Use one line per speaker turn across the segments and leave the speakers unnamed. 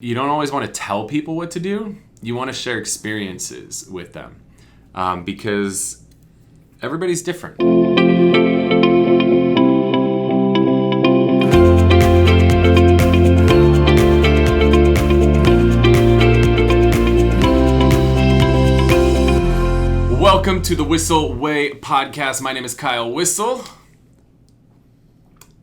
You don't always want to tell people what to do. You want to share experiences with them because everybody's different. Welcome to the Whissel Way Podcast. My name is Kyle Whissel.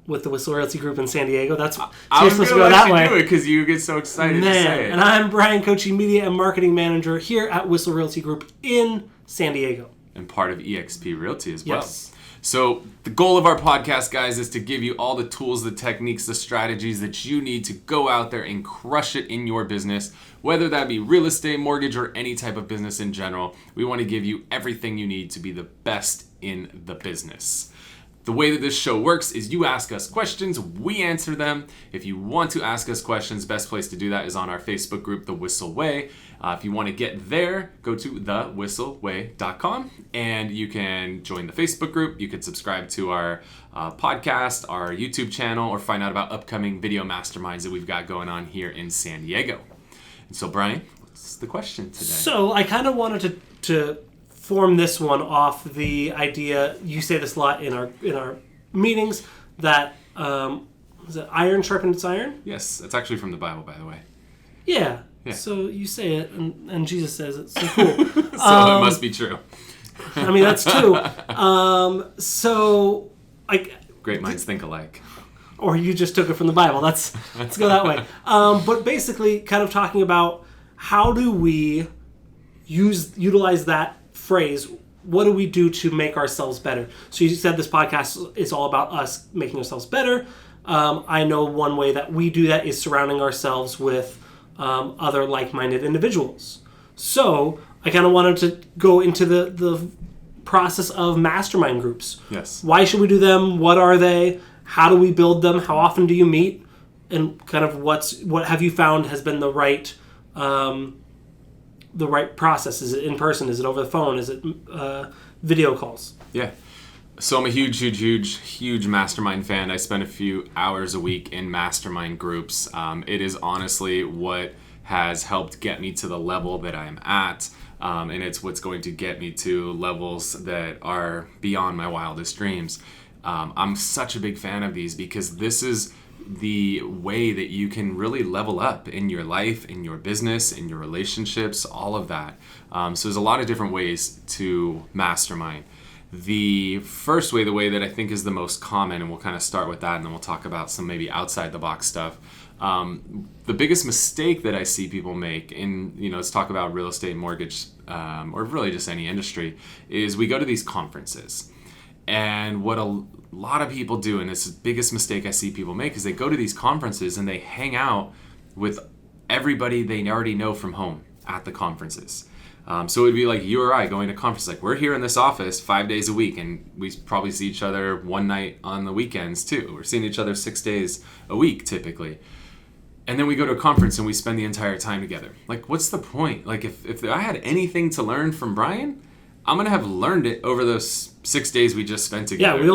With the Whissel Realty Group in San Diego. That's
I was going to let you do it because you get so excited to say it.
And I'm Bryan, Koci, Media and Marketing Manager here at Whissel Realty Group in San Diego.
And part of eXp Realty as well.
Yes.
So the goal of our podcast, guys, is to give you all the tools, the techniques, the strategies that you need to go out there and crush it in your business, whether that be real estate, mortgage, or any type of business in general. We want to give you everything you need to be the best in the business. The way that this show works is you ask us questions, we answer them. If you want to ask us questions, best place to do that is on our Facebook group, The Whissel Way. If you want to get there, go to thewhisselway.com and you can join the Facebook group. You can subscribe to our podcast, our YouTube channel, or find out about upcoming video masterminds that we've got going on here in San Diego. And so, Bryan, what's the question today?
So I kind of wanted to form this one off the idea, you say this a lot in our meetings, that is it iron sharpens iron?
Yes, it's actually from the Bible, by the way.
Yeah. So you say it, and Jesus says it. So cool.
So it must be true.
I mean, that's true. So,
great minds think alike.
Or you just took it from the Bible. Let's go that way. But basically, kind of talking about how do we utilize that phrase. What do we do to make ourselves better? So you said this podcast is all about us making ourselves better. I know one way that we do that is surrounding ourselves with other like-minded individuals. So I kind of wanted to go into the process of mastermind groups.
Yes. Why
should we do them? What are they? How do we build them? How often do you meet? And kind of what have you found has been the right process? Is it in person? Is it over the phone? Is it video calls?
Yeah. So I'm a huge mastermind fan. I spend a few hours a week in mastermind groups. It is honestly what has helped get me to the level that I'm at. And it's what's going to get me to levels that are beyond my wildest dreams. I'm such a big fan of these because this is the way that you can really level up in your life, in your business, in your relationships, all of that. So there's a lot of different ways to mastermind. The first way, the way that I think is the most common, and we'll kind of start with that and then we'll talk about some maybe outside the box stuff. The biggest mistake that I see people make in, let's talk about real estate, mortgage, or really just any industry, is we go to these conferences. And what a lot of people do, and this is the biggest mistake I see people make, is they go to these conferences and they hang out with everybody they already know from home at the conferences. So it would be like you or I going to conferences. Like, we're here in this office 5 days a week, and we probably see each other one night on the weekends too. We're seeing each other 6 days a week typically. And then we go to a conference and we spend the entire time together. Like, what's the point? Like, if I had anything to learn from Bryan, I'm going to have learned it over those 6 days we just spent together.
Yeah,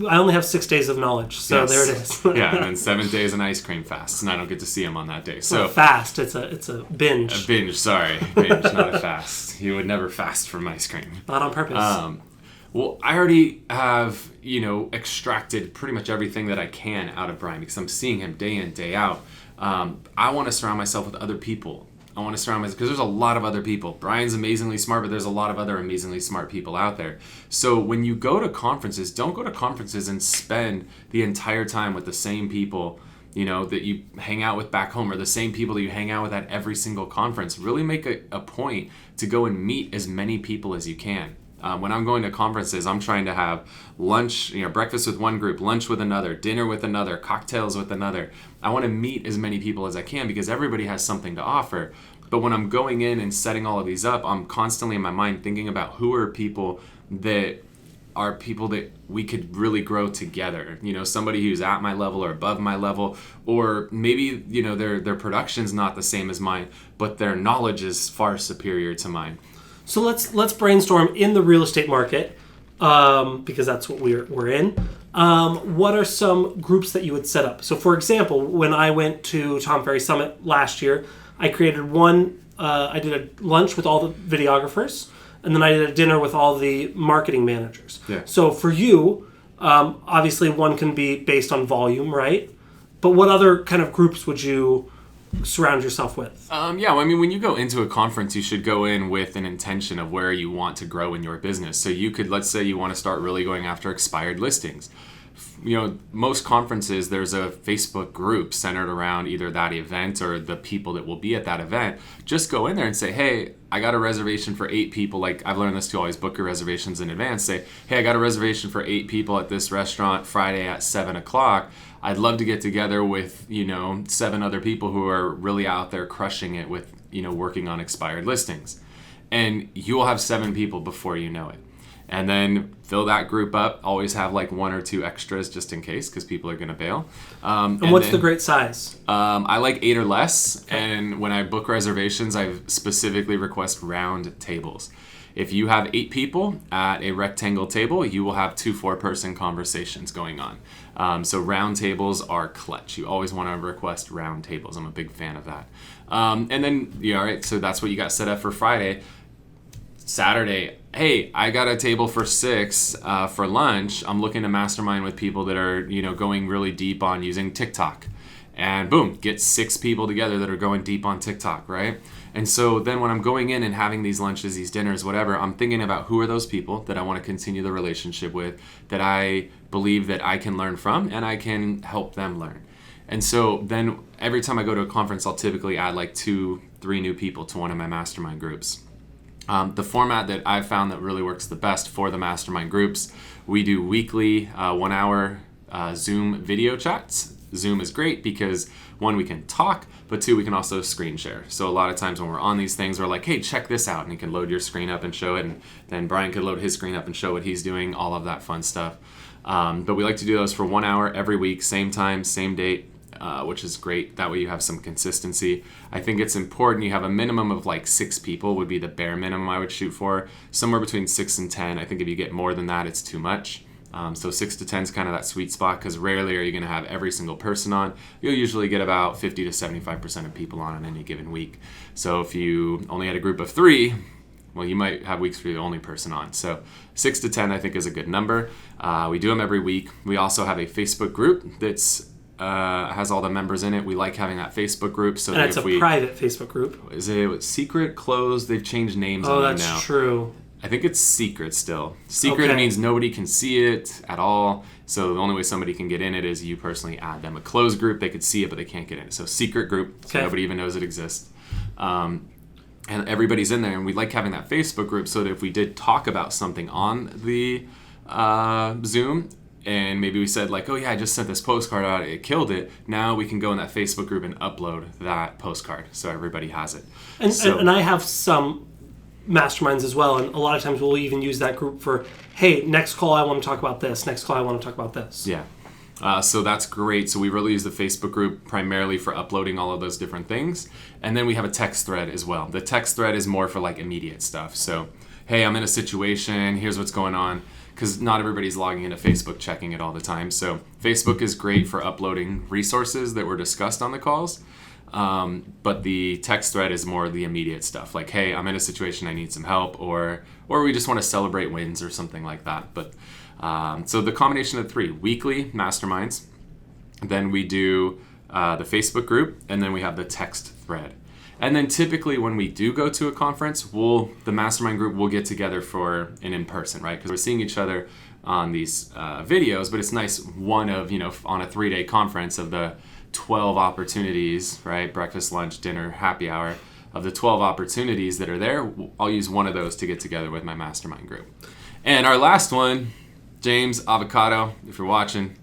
I only have 6 days of knowledge, so yes. There it is.
Yeah, and then 7 days an ice cream fast, and I don't get to see him on that day. So
not fast, it's a binge.
A binge, sorry. Binge, not a fast. You would never fast from ice cream.
Not on purpose.
Well, I already have, extracted pretty much everything that I can out of Bryan because I'm seeing him day in, day out. I want to surround myself with other people. I want to surround myself because there's a lot of other people. Bryan's amazingly smart, but there's a lot of other amazingly smart people out there. So when you go to conferences, don't go to conferences and spend the entire time with the same people, that you hang out with back home, or the same people that you hang out with at every single conference. Really make a point to go and meet as many people as you can. When I'm going to conferences, I'm trying to have lunch, breakfast with one group, lunch with another, dinner with another, cocktails with another. I want to meet as many people as I can because everybody has something to offer. But when I'm going in and setting all of these up, I'm constantly in my mind thinking about who are people that we could really grow together. Somebody who's at my level or above my level, or maybe, their production's not the same as mine, but their knowledge is far superior to mine.
So let's brainstorm in the real estate market, because that's what we're in. what are some groups that you would set up? So, for example, when I went to Tom Ferry Summit last year, I created I did a lunch with all the videographers, and then I did a dinner with all the marketing managers.
Yeah.
So for you, obviously one can be based on volume, right? But what other kind of groups would you surround yourself with?
Well, I mean, when you go into a conference, you should go in with an intention of where you want to grow in your business. So you could, let's say you want to start really going after expired listings. Most conferences, there's a Facebook group centered around either that event or the people that will be at that event. Just go in there and say, hey, I got a reservation for 8 people. Like, I've learned this to always book your reservations in advance. Say, hey, I got a reservation for 8 people at this restaurant Friday at 7 o'clock. I'd love to get together with, 7 other people who are really out there crushing it with, working on expired listings. And you will have 7 people before you know it. And then fill that group up. Always have like 1 or 2 extras just in case, because people are going to bail.
And what's the great size?
I like 8 or less. Okay. And when I book reservations, I specifically request round tables. If you have 8 people at a rectangle table, you will have 2 4-person conversations going on. So round tables are clutch. You always want to request round tables. I'm a big fan of that. And then, all right, so that's what you got set up for Friday. Saturday, hey, I got a table for 6 for lunch. I'm looking to mastermind with people that are, going really deep on using TikTok. And boom, get 6 people together that are going deep on TikTok, right? And so then when I'm going in and having these lunches, these dinners, whatever, I'm thinking about who are those people that I want to continue the relationship with, that I believe that I can learn from and I can help them learn. And so then every time I go to a conference, I'll typically add like 2-3 new people to one of my mastermind groups. The format that I've found that really works the best for the mastermind groups, we do weekly 1-hour Zoom video chats. Zoom is great because 1, we can talk, but 2, we can also screen share. So a lot of times when we're on these things, we're like, hey, check this out. And you can load your screen up and show it. And then Brian could load his screen up and show what he's doing, all of that fun stuff. But we like to do those for 1 hour every week, same time, same date. Which is great. That way you have some consistency. I think it's important you have a minimum of like 6 people would be the bare minimum I would shoot for. Somewhere between 6 and 10. I think if you get more than that, it's too much. So 6 to 10 is kind of that sweet spot, because rarely are you going to have every single person on. You'll usually get about 50 to 75% of people on any given week. So if you only had a group of 3, well, you might have weeks where you're the only person on. So 6 to 10 I think is a good number. We do them every week. We also have a Facebook group that's has all the members in it. We like having that Facebook group. So
and it's a private Facebook group.
Is it secret, closed? They've changed names on it now. Oh,
that's true.
I think it's secret still. Secret means nobody can see it at all. So the only way somebody can get in it is you personally add them. A closed group, they could see it, but they can't get in it. So secret group, so nobody even knows it exists. And everybody's in there. And we like having that Facebook group so that if we did talk about something on the Zoom, and maybe we said like, oh yeah, I just sent this postcard out, it killed it. Now we can go in that Facebook group and upload that postcard so everybody has it.
And I have some masterminds as well, and a lot of times we'll even use that group for, hey, next call I want to talk about this, next call I want to talk about this.
Yeah. So that's great. So we really use the Facebook group primarily for uploading all of those different things. And then we have a text thread as well. The text thread is more for like immediate stuff. So, hey, I'm in a situation, here's what's going on. Because not everybody's logging into Facebook checking it all the time. So Facebook is great for uploading resources that were discussed on the calls. But the text thread is more the immediate stuff. Like, hey, I'm in a situation, I need some help. Or we just want to celebrate wins or something like that. But so the combination of 3, weekly masterminds. Then we do the Facebook group. And then we have the text thread. And then typically when we do go to a conference, the mastermind group will get together for an in-person, right? Because we're seeing each other on these videos, but it's nice on a 3-day conference of the 12 opportunities, right? Breakfast, lunch, dinner, happy hour. Of the 12 opportunities that are there, I'll use one of those to get together with my mastermind group. And our last one, James, avocado. If you're watching,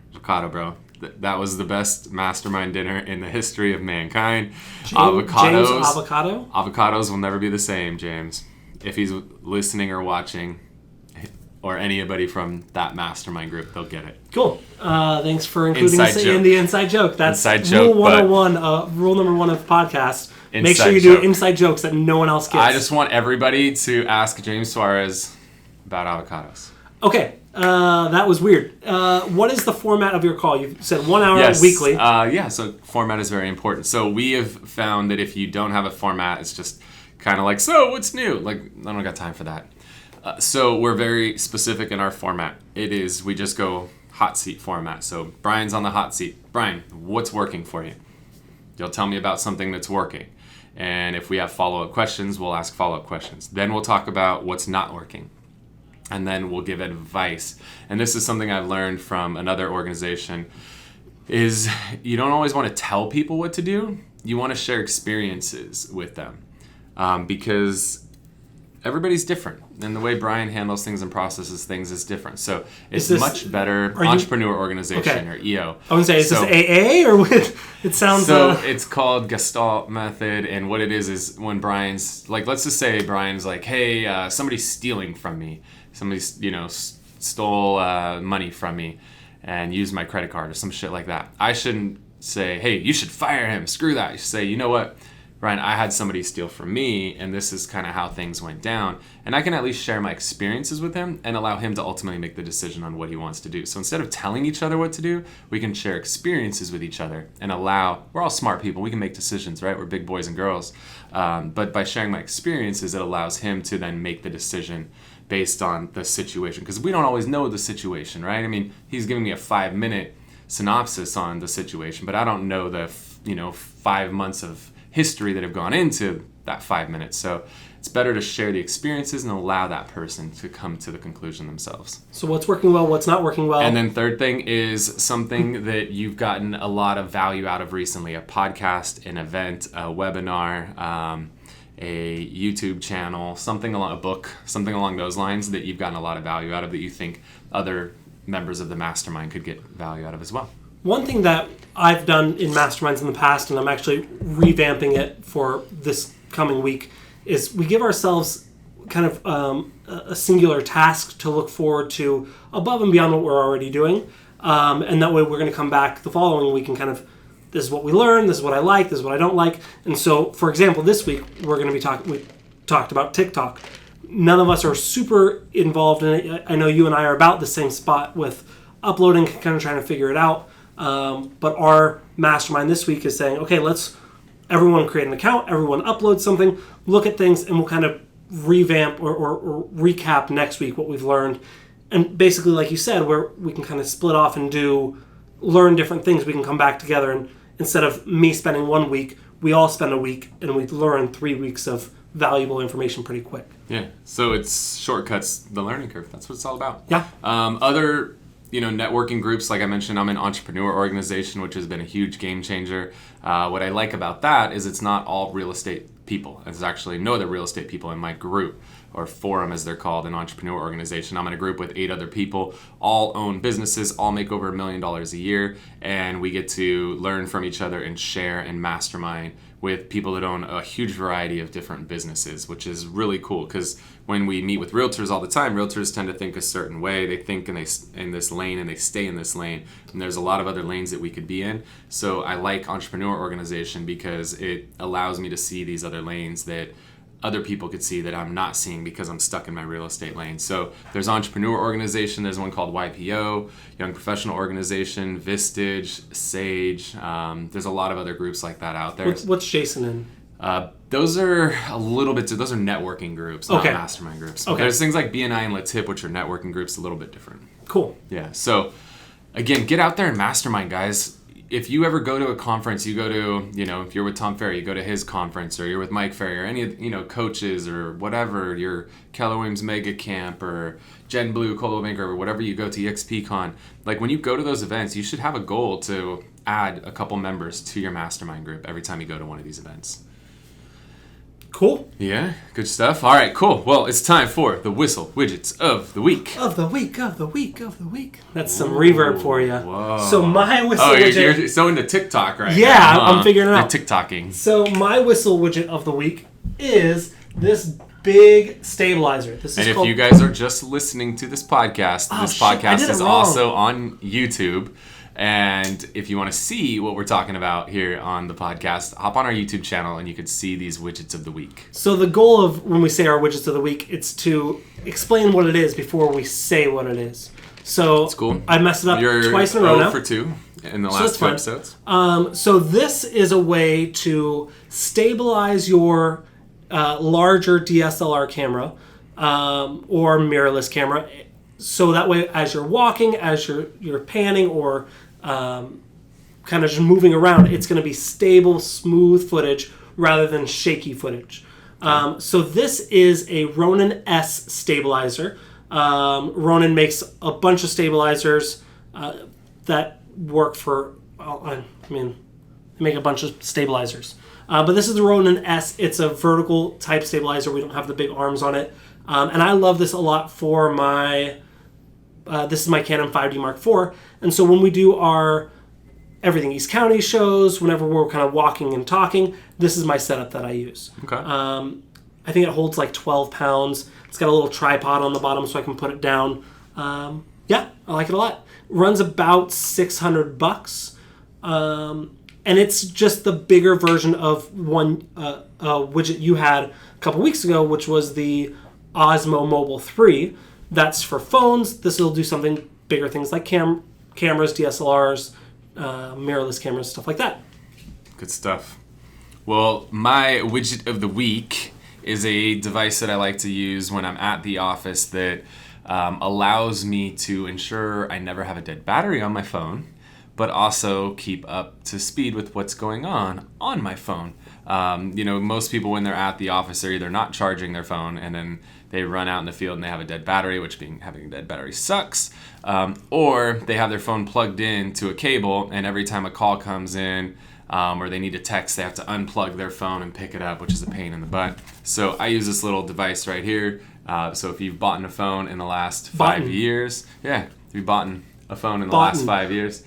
avocado, bro. That was the best mastermind dinner in the history of mankind.
James avocado?
Avocados will never be the same, James. If he's listening or watching, or anybody from that mastermind group, they'll get it.
Cool. Thanks for including us in the inside joke. That's rule 101, rule number 1 of the podcast. Make sure you do inside jokes that no one else gets.
I just want everybody to ask James Suarez about avocados.
Okay, That was weird. What is the format of your call? You said 1 hour
Yes.
weekly.
So format is very important. So we have found that if you don't have a format, it's just kind of like, so what's new? Like, I don't got time for that. So we're very specific in our format. We just go hot seat format. So Brian's on the hot seat. Brian, what's working for you? You'll tell me about something that's working. And if we have follow-up questions, we'll ask follow-up questions. Then we'll talk about what's not working. And then we'll give advice. And this is something I've learned from another organization, is you don't always want to tell people what to do. You want to share experiences with them, because everybody's different. And the way Brian handles things and processes things is different. So it's much better entrepreneur organization, or EO.
I would say, is this AA or what? It sounds...
So it's called Gestalt method. And what it is when Brian's, like, let's just say Brian's like, hey, somebody's stealing from me. Somebody's, stole money from me and used my credit card or some shit like that. I shouldn't say, hey, you should fire him. Screw that. You should say, you know what, Brian, I had somebody steal from me, and this is kind of how things went down. And I can at least share my experiences with him and allow him to ultimately make the decision on what he wants to do. So instead of telling each other what to do, we can share experiences with each other and we're all smart people. We can make decisions, right? We're big boys and girls. But by sharing my experiences, it allows him to then make the decision based on the situation, because we don't always know the situation, right? I mean, he's giving me a 5-minute synopsis on the situation, but I don't know the 5 months of history that have gone into that 5 minutes. So it's better to share the experiences and allow that person to come to the conclusion themselves.
So what's working well, what's not working well?
And then third thing is something that you've gotten a lot of value out of recently: a podcast, an event, a webinar, a YouTube channel, a book, something along those lines that you've gotten a lot of value out of, that you think other members of the mastermind could get value out of as well.
One thing that I've done in masterminds in the past, and I'm actually revamping it for this coming week, is we give ourselves kind of a singular task to look forward to above and beyond what we're already doing. And that way we're going to come back the following week and kind of, this is what we learned, this is what I like, this is what I don't like. And so, for example, this week we're going to be we talked about TikTok. None of us are super involved in it. I know you and I are about the same spot with uploading, kind of trying to figure it out. But our mastermind this week is saying, okay, let's everyone create an account, everyone upload something, look at things, and we'll kind of revamp or recap next week what we've learned. And basically, like you said, where we can kind of split off and learn different things, we can come back together, and instead of me spending 1 week, we all spend a week, and we learn 3 weeks of valuable information pretty quick.
Yeah, so it's shortcuts the learning curve. That's what it's all about.
Yeah.
Other networking groups, like I mentioned, I'm an entrepreneur organization, which has been a huge game changer. What I like about that is it's not all real estate people. There's actually no other real estate people in my group, or forum as they're called, an entrepreneur organization. I'm in a group with 8 other people, all own businesses, all make over $1 million a year, and we get to learn from each other and share and mastermind with people that own a huge variety of different businesses, which is really cool, because when we meet with realtors all the time, realtors tend to think a certain way. They think in this lane and they stay in this lane, and there's a lot of other lanes that we could be in. So I like entrepreneur organization because it allows me to see these other lanes that other people could see that I'm not seeing because I'm stuck in my real estate lane. So there's entrepreneur organization, there's one called YPO, Young Professional Organization, Vistage, Sage. There's a lot of other groups like that out there.
What's Jason in?
Those are those are networking groups, not mastermind groups. Okay. There's things like BNI and Latip, which are networking groups, a little bit different.
Cool.
Yeah. So again, get out there and mastermind, guys. If you ever go to a conference, you go to, if you're with Tom Ferry, you go to his conference, or you're with Mike Ferry, or any, coaches, or whatever, your Keller Williams Mega Camp, or Gen Blue, Coldwell Banker, or whatever you go to, EXPCon. Like, when you go to those events, you should have a goal to add a couple members to your mastermind group every time you go to one of these events.
Cool.
Yeah, good stuff. All right, cool. Well, it's time for the Whissel Widgets of the Week.
Of the week. That's some reverb for you.
Whoa.
So my Whissel widget...
You're so into TikTok right now.
Yeah, I'm figuring it out.
You're TikToking.
So my Whissel widget of the week is this big stabilizer.
If you guys are just listening to this podcast, podcast is also on YouTube. And if you want to see what we're talking about here on the podcast, hop on our YouTube channel and you could see these widgets of the week.
So the goal of when we say our widgets of the week, it's to explain what it is before we say what it is. So
that's cool.
I messed it up
You're
twice in a row now.
0 for 2 in the last 2 episodes.
So this is a way to stabilize your larger DSLR camera or mirrorless camera. So that way, as you're walking, as you're panning or kind of just moving around, it's going to be stable, smooth footage rather than shaky footage. So this is a Ronin S stabilizer. Ronin makes a bunch of stabilizers that work for, they make a bunch of stabilizers. But this is the Ronin S. It's a vertical type stabilizer. We don't have the big arms on it. And I love this a lot for my... this is my Canon 5D Mark IV, and so when we do our Everything East County shows, whenever we're kind of walking and talking, this is my setup that I use.
Okay.
I think it holds like 12 pounds. It's got a little tripod on the bottom so I can put it down. Yeah, I like it a lot. Runs about $600, and it's just the bigger version of one widget you had a couple weeks ago, which was the Osmo Mobile 3. That's for phones. This will do something bigger, things like cameras, DSLRs, mirrorless cameras, stuff like that.
Good stuff. Well, my widget of the week is a device that I like to use when I'm at the office that allows me to ensure I never have a dead battery on my phone, but also keep up to speed with what's going on my phone. Most people when they're at the office are either not charging their phone and then they run out in the field and they have a dead battery, which having a dead battery sucks, or they have their phone plugged in to a cable and every time a call comes in or they need a text, they have to unplug their phone and pick it up, which is a pain in the butt. So I use this little device right here. So if you've bought a phone in the last 5 years, if you've bought a phone in the last 5 years,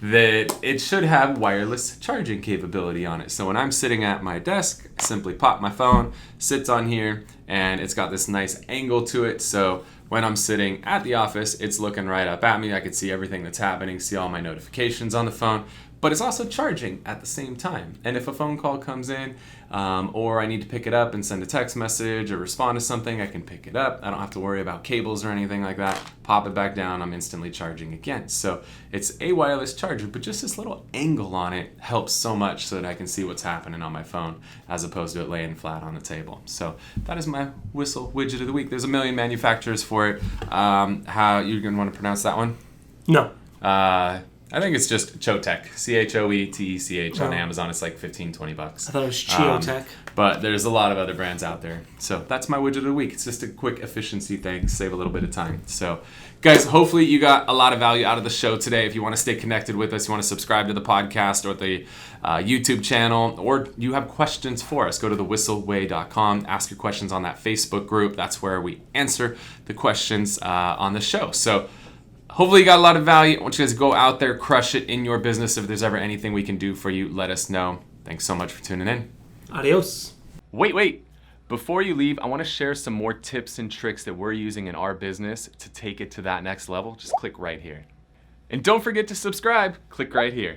that it should have wireless charging capability on it. So when I'm sitting at my desk, I simply pop my phone, sits on here, and it's got this nice angle to it. So when I'm sitting at the office, it's looking right up at me. I can see everything that's happening, see all my notifications on the phone, but it's also charging at the same time. And if a phone call comes in, or I need to pick it up and send a text message or respond to something, I can pick it up. I don't have to worry about cables or anything like that. Pop it back down, I'm instantly charging again. So it's a wireless charger, but just this little angle on it helps so much so that I can see what's happening on my phone as opposed to it laying flat on the table. So that is my Whissel widget of the week. There's a million manufacturers for it. How you're going to want to pronounce that one?
No.
I think it's just Choetech, Choetech on Amazon. It's like $15-20.
I thought it was Chiotech.
But there's a lot of other brands out there. So that's my widget of the week. It's just a quick efficiency thing, save a little bit of time. So guys, hopefully you got a lot of value out of the show today. If you want to stay connected with us, you want to subscribe to the podcast or the YouTube channel, or you have questions for us, go to thewhisselway.com, ask your questions on that Facebook group. That's where we answer the questions on the show. So hopefully you got a lot of value. I want you guys to go out there, crush it in your business. If there's ever anything we can do for you, let us know. Thanks so much for tuning in.
Adios.
Wait. Before you leave, I want to share some more tips and tricks that we're using in our business to take it to that next level. Just click right here. And don't forget to subscribe. Click right here.